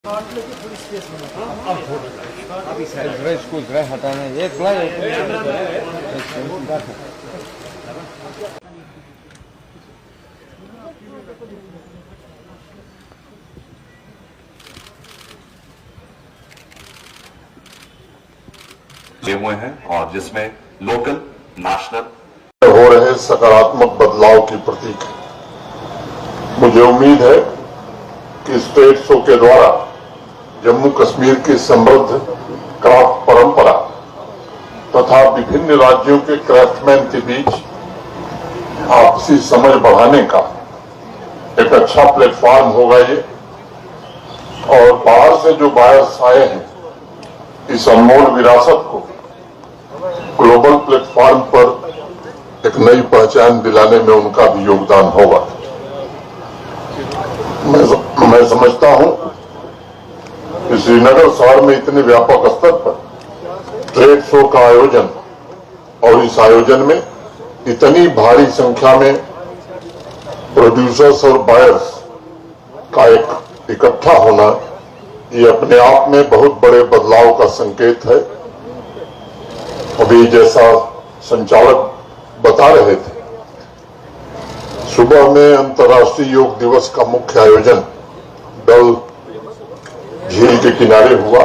इसको हटाना एक हुए हैं और जिसमें लोकल नेशनल हो रहे सकारात्मक बदलाव की प्रतीक है। मुझे उम्मीद है कि स्टेट शो के द्वारा जम्मू कश्मीर की समृद्ध क्राफ्ट परंपरा तथा विभिन्न राज्यों के क्राफ्टमैन के बीच आपसी समझ बढ़ाने का एक अच्छा प्लेटफॉर्म होगा ये। और बाहर से जो बायर्स आए हैं, इस अनमोल विरासत को ग्लोबल प्लेटफॉर्म पर एक नई पहचान दिलाने में उनका भी योगदान होगा। मैं समझता हूं कि श्रीनगर शहर में इतने व्यापक स्तर पर ट्रेड शो का आयोजन और इस आयोजन में इतनी भारी संख्या में प्रोड्यूसर्स और बायर्स का एक इकट्ठा होना, ये अपने आप में बहुत बड़े बदलाव का संकेत है। अभी जैसा संचालक बता रहे थे, सुबह में अंतर्राष्ट्रीय योग दिवस का मुख्य आयोजन डल झील के किनारे हुआ।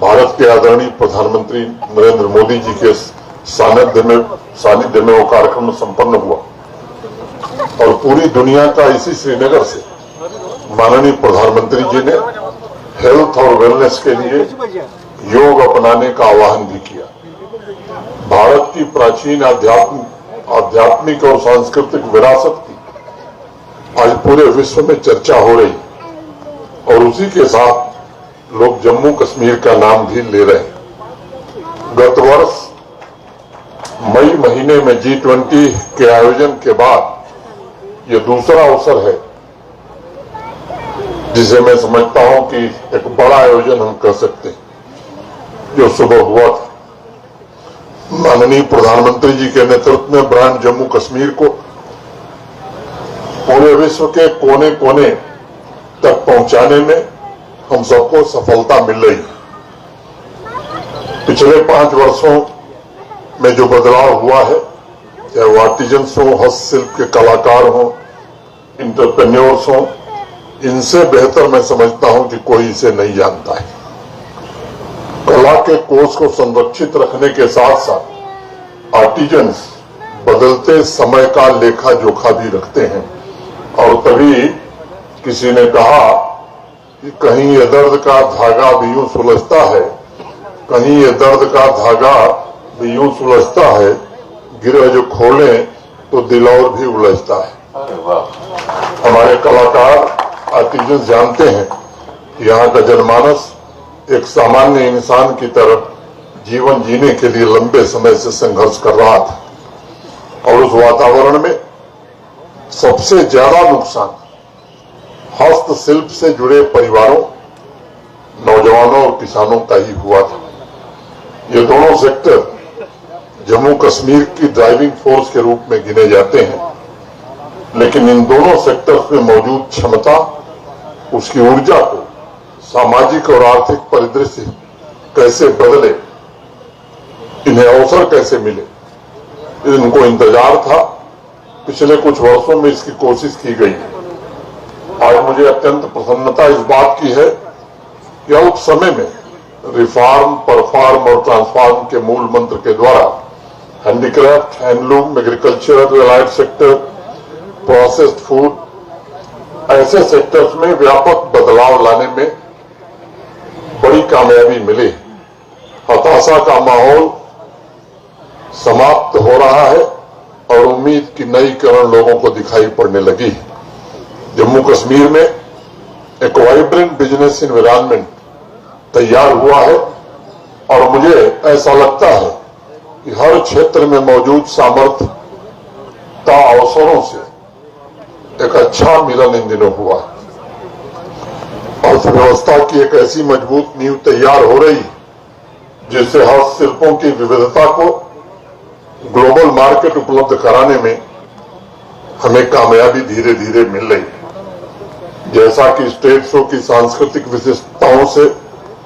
भारत के आदरणीय प्रधानमंत्री नरेंद्र मोदी जी के सानिध्य में वो कार्यक्रम संपन्न हुआ और पूरी दुनिया का इसी श्रीनगर से माननीय प्रधानमंत्री जी ने हेल्थ और वेलनेस के लिए योग अपनाने का आह्वान भी किया। भारत की प्राचीन आध्यात्मिक और सांस्कृतिक विरासत की आज पूरे विश्व में चर्चा हो रही और उसी के साथ लोग जम्मू कश्मीर का नाम भी ले रहे हैं। गत वर्ष मई महीने में G20 के आयोजन के बाद ये दूसरा अवसर है जिसे मैं समझता हूं कि एक बड़ा आयोजन हम कर सकते हैं, जो सुबह हुआ था। माननीय प्रधानमंत्री जी के नेतृत्व में ब्रांड जम्मू कश्मीर को पूरे विश्व के कोने कोने तक पहुंचाने में हम सबको सफलता मिल रही है। पिछले 5 वर्षों में जो बदलाव हुआ है, चाहे वो आर्टिजन्स हो, हस्तशिल्प के कलाकार हो, इंटरप्रेन्योर्स हो, इनसे बेहतर मैं समझता हूं कि कोई इसे नहीं जानता है। कला के कोष को संरक्षित रखने के साथ साथ आर्टिजन्स बदलते समय का लेखा जोखा भी रखते हैं। और तभी किसी ने कहा कि कहीं ये दर्द का धागा भी यूं सुलझता है, कहीं ये दर्द का धागा भी यूं सुलझता है, गिरह जो खोलें तो दिल और भी उलझता है। हमारे कलाकार आर्टिजन्स जानते हैं कि यहाँ का जनमानस एक सामान्य इंसान की तरह जीवन जीने के लिए लंबे समय से संघर्ष कर रहा था और उस वातावरण में सबसे ज्यादा नुकसान हस्तशिल्प से जुड़े परिवारों, नौजवानों और किसानों का ही हुआ था। ये दोनों सेक्टर जम्मू कश्मीर की ड्राइविंग फोर्स के रूप में गिने जाते हैं, लेकिन इन दोनों सेक्टर्स में मौजूद क्षमता, उसकी ऊर्जा को सामाजिक और आर्थिक परिदृश्य कैसे बदले, इन्हें अवसर कैसे मिले, इनको इंतजार था। पिछले कुछ वर्षों में इसकी कोशिश की गई है। आज मुझे अत्यंत प्रसन्नता इस बात की है कि अल्प समय में रिफॉर्म, परफॉर्म और ट्रांसफॉर्म के मूल मंत्र के द्वारा handicraft, handloom, agriculture, allied sector, processed food, ऐसे सेक्टर्स में व्यापक बदलाव लाने में बड़ी कामयाबी मिली। हताशा का माहौल समाप्त हो रहा है और उम्मीद की नई किरण लोगों को दिखाई पड़ने लगी। जम्मू कश्मीर में एक वाइब्रेंट बिजनेस एनवायरनमेंट तैयार हुआ है और मुझे ऐसा लगता है कि हर क्षेत्र में मौजूद सामर्थ्य का अवसरों से एक अच्छा मिलन इन दिनों हुआ है। अर्थव्यवस्था की एक ऐसी मजबूत नींव तैयार हो रही जिससे हस्तशिल्पों की विविधता को ग्लोबल मार्केट उपलब्ध कराने में हमें कामयाबी धीरे धीरे मिल रही है। जैसा कि स्टेट शो की सांस्कृतिक विशेषताओं से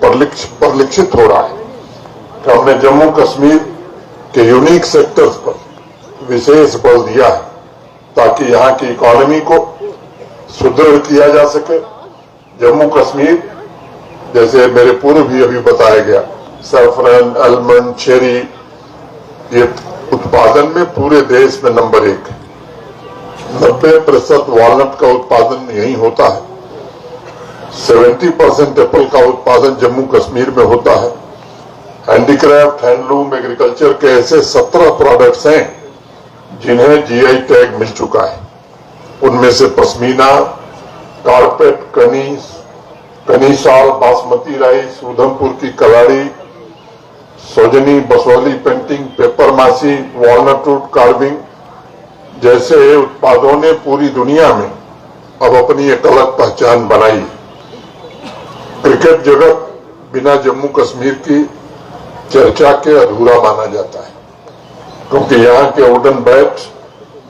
परिलक्षित हो रहा है कि हमने जम्मू कश्मीर के यूनिक सेक्टर्स पर विशेष बल दिया है ताकि यहाँ की इकोनॉमी को सुदृढ़ किया जा सके। जम्मू कश्मीर, जैसे मेरे पूर्व भी अभी बताया गया, सैफरन, आलमंड, चेरी, ये उत्पादन में पूरे देश में नंबर 1 है। 90% वॉलनट का उत्पादन यहीं होता है। 70% एप्पल का उत्पादन जम्मू कश्मीर में होता है। हैंडीक्राफ्ट, हैंडलूम, एग्रीकल्चर के ऐसे 17 प्रोडक्ट्स हैं जिन्हें जीआई टैग मिल चुका है। उनमें से पश्मीना, कारपेट, कनी शाल, बासमती राइस, उधमपुर की कलाड़ी, सोजनी, बसौली पेंटिंग, पेपर मासी, वॉलनट वुड कार्विंग जैसे उत्पादों ने पूरी दुनिया में अब अपनी एक अलग पहचान बनाई। क्रिकेट जगत बिना जम्मू कश्मीर की चर्चा के अधूरा माना जाता है, क्योंकि यहाँ के वुडन बैट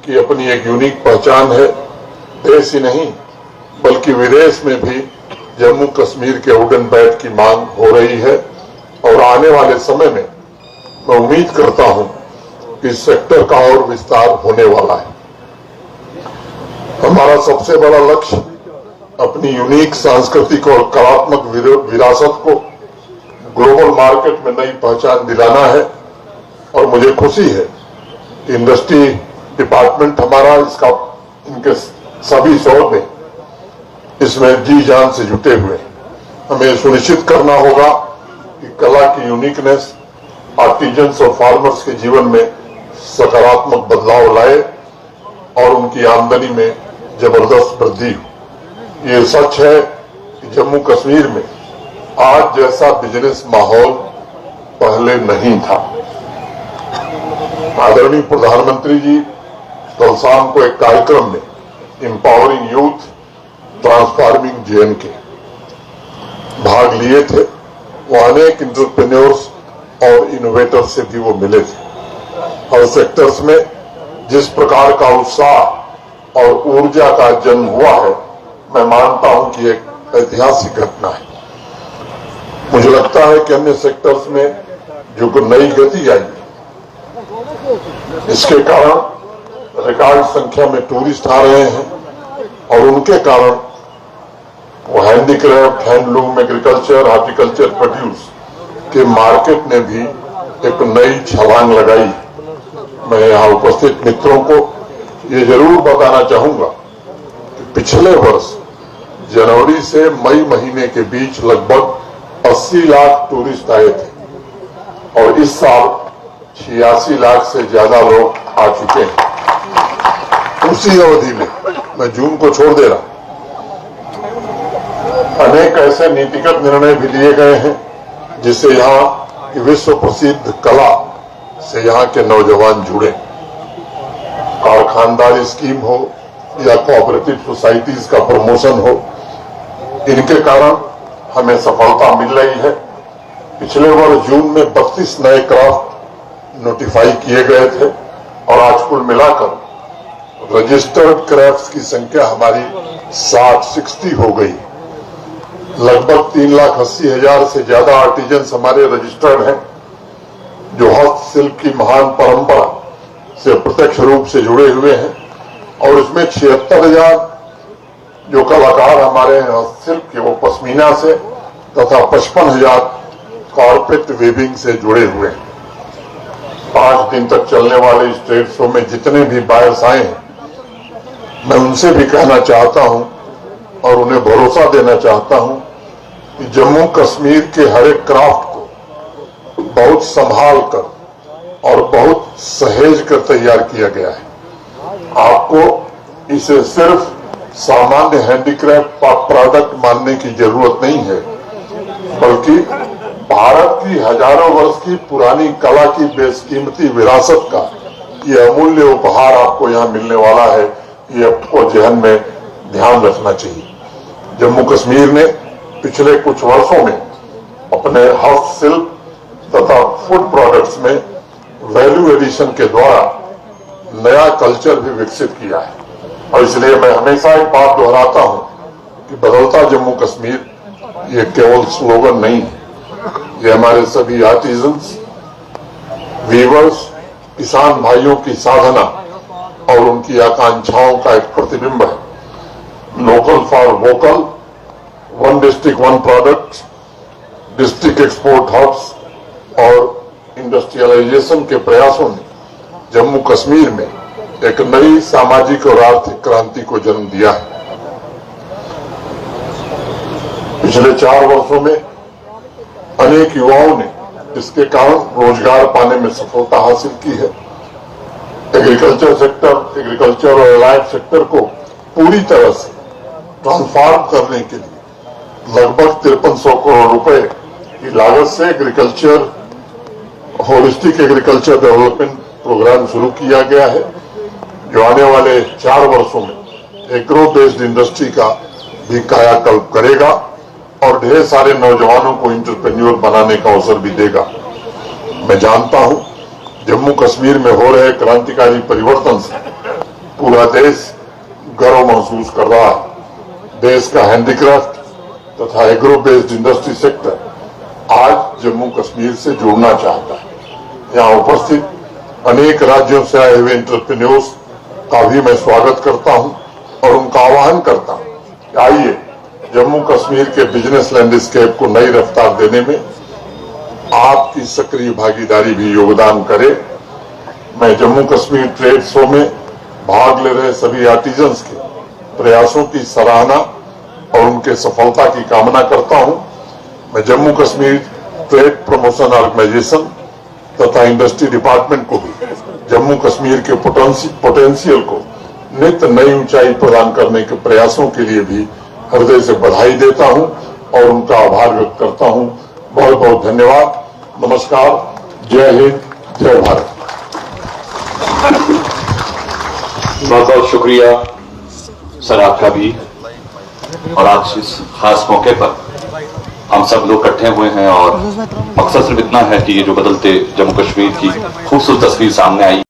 की अपनी एक यूनिक पहचान है। देश ही नहीं बल्कि विदेश में भी जम्मू कश्मीर के वुडन बैट की मांग हो रही है और आने वाले समय में मैं उम्मीद करता हूं कि इस सेक्टर का और विस्तार होने वाला है। हमारा सबसे बड़ा लक्ष्य अपनी यूनिक सांस्कृतिक और कलात्मक विरासत को ग्लोबल मार्केट में नई पहचान दिलाना है और मुझे खुशी है कि इंडस्ट्री डिपार्टमेंट हमारा इनके सभी शोध में इसमें जी जान से जुटे हुए हैं। हमें सुनिश्चित करना होगा कि कला की यूनिकनेस आर्टिजन्स और फार्मर्स के जीवन में सकारात्मक बदलाव लाए और उनकी आमदनी में जबरदस्त वृद्धि हो। ये सच है कि जम्मू कश्मीर में आज जैसा बिजनेस माहौल पहले नहीं था। आदरणीय प्रधानमंत्री जी कल शाम को एक कार्यक्रम में एम्पावरिंग यूथ ट्रांसफॉर्मिंग जेएनके भाग लिए थे। वो अनेक एंटरप्रेन्योर्स और इनोवेटर्स से भी वो मिले थे। हर सेक्टर्स में जिस प्रकार का उत्साह और ऊर्जा का जन्म हुआ है, मैं मानता हूं कि एक ऐतिहासिक घटना है। मुझे लगता है कि अन्य सेक्टर्स में जो नई गति आई, इसके कारण रिकॉर्ड संख्या में टूरिस्ट आ रहे हैं और उनके कारण वो handicraft, handloom, agriculture, horticulture produce के मार्केट ने भी एक नई छलांग लगाई। मैं यहाँ उपस्थित मित्रों को ये जरूर बताना चाहूंगा कि पिछले वर्ष जनवरी से मई महीने के बीच लगभग 80 लाख टूरिस्ट आए थे और इस साल 86 लाख से ज्यादा लोग आ चुके हैं। उसी अवधि में, मैं जून को छोड़ दे रहा, अनेक ऐसे नीतिगत निर्णय भी लिए गए हैं जिससे यहाँ की विश्व प्रसिद्ध कला से यहाँ के नौजवान जुड़े। कारखानदारी स्कीम हो या कोऑपरेटिव सोसाइटीज का प्रमोशन हो, इनके कारण हमें सफलता मिल रही है। पिछले वर्ष जून में 32 नए क्राफ्ट नोटिफाई किए गए थे और आज कुल मिलाकर रजिस्टर्ड क्राफ्ट्स की संख्या हमारी 60 हो गई। लगभग 3,80,000 से ज्यादा आर्टिजन्स हमारे रजिस्टर्ड हैं जो हस्तशिल्प की महान परंपरा से प्रत्यक्ष रूप से जुड़े हुए हैं और इसमें 76,000 जो कलाकार हमारे हस्तशिल्प के वो पश्मीना से तथा 55,000 कारपेट वेविंग से जुड़े हुए हैं। 5 दिन तक चलने वाले इस ट्रेड शो में जितने भी बायर्स आए हैं, मैं उनसे भी कहना चाहता हूं और उन्हें भरोसा देना चाहता हूं कि जम्मू कश्मीर के हर एक क्राफ्ट को बहुत संभाल कर और बहुत सहेज कर तैयार किया गया है। आपको इसे सिर्फ सामान्य हैंडीक्राफ्ट प्रोडक्ट मानने की जरूरत नहीं है, बल्कि भारत की हजारों वर्ष की पुरानी कला की बेशकीमती विरासत का ये अमूल्य उपहार आपको यहाँ मिलने वाला है। ये आपको जहन में ध्यान रखना चाहिए। जम्मू कश्मीर ने पिछले कुछ वर्षों में अपने हस्तशिल्प तथा फूड प्रोडक्ट्स में वैल्यू एडिशन के द्वारा नया कल्चर भी विकसित किया है और इसलिए मैं हमेशा एक बात दोहराता हूं कि बदलता जम्मू कश्मीर ये केवल स्लोगन नहीं है, ये हमारे सभी आर्टिजन्स, वीवर्स, किसान भाइयों की साधना और उनकी आकांक्षाओं का एक प्रतिबिंब है। Local for vocal, one district one product, district export hubs और इंडस्ट्रियलाइजेशन के प्रयासों ने जम्मू कश्मीर में एक नई सामाजिक और आर्थिक क्रांति को जन्म दिया है। पिछले 4 वर्षों में अनेक युवाओं ने इसके कारण रोजगार पाने में सफलता हासिल की है। एग्रीकल्चर सेक्टर, एग्रीकल्चर और एलाइड सेक्टर को पूरी तरह से ट्रांसफॉर्म करने के लिए लगभग 5300 करोड़ रुपए की लागत से agriculture holistic agriculture development programme शुरू किया गया है, जो आने वाले 4 वर्षों में एग्रो बेस्ड इंडस्ट्री का भी कायाकल्प करेगा और ढेर सारे नौजवानों को एंटरप्रेन्योर बनाने का अवसर भी देगा। मैं जानता हूं जम्मू कश्मीर में हो रहे क्रांतिकारी परिवर्तन से पूरा देश गर्व महसूस कर रहा है। देश का हैंडीक्राफ्ट तथा एग्रो बेस्ड इंडस्ट्री सेक्टर आज जम्मू कश्मीर से जुड़ना चाहता है। यहाँ उपस्थित अनेक राज्यों से आए हुए एंटरप्रेन्योर्स का भी मैं स्वागत करता हूं और उनका आह्वान करता हूं कि आइए जम्मू कश्मीर के बिजनेस लैंडस्केप को नई रफ्तार देने में आपकी सक्रिय भागीदारी भी योगदान करे। मैं जम्मू कश्मीर ट्रेड शो में भाग ले रहे सभी आर्टिजन्स के प्रयासों की सराहना और उनके सफलता की कामना करता हूं। मैं Jammu Kashmir trade promotion organisation तथा इंडस्ट्री डिपार्टमेंट को भी जम्मू कश्मीर के पोटेंशियल को नित नई ऊंचाई प्रदान करने के प्रयासों के लिए भी हृदय से बधाई देता हूं और उनका आभार व्यक्त करता हूं। बहुत बहुत धन्यवाद। नमस्कार। जय हिंद, जय भारत। बहुत बहुत शुक्रिया सर आपका भी। और आज इस खास मौके पर हम सब लोग इकट्ठे हुए हैं और मकसद सिर्फ इतना है कि ये जो बदलते जम्मू कश्मीर की खूबसूरत तस्वीर सामने आई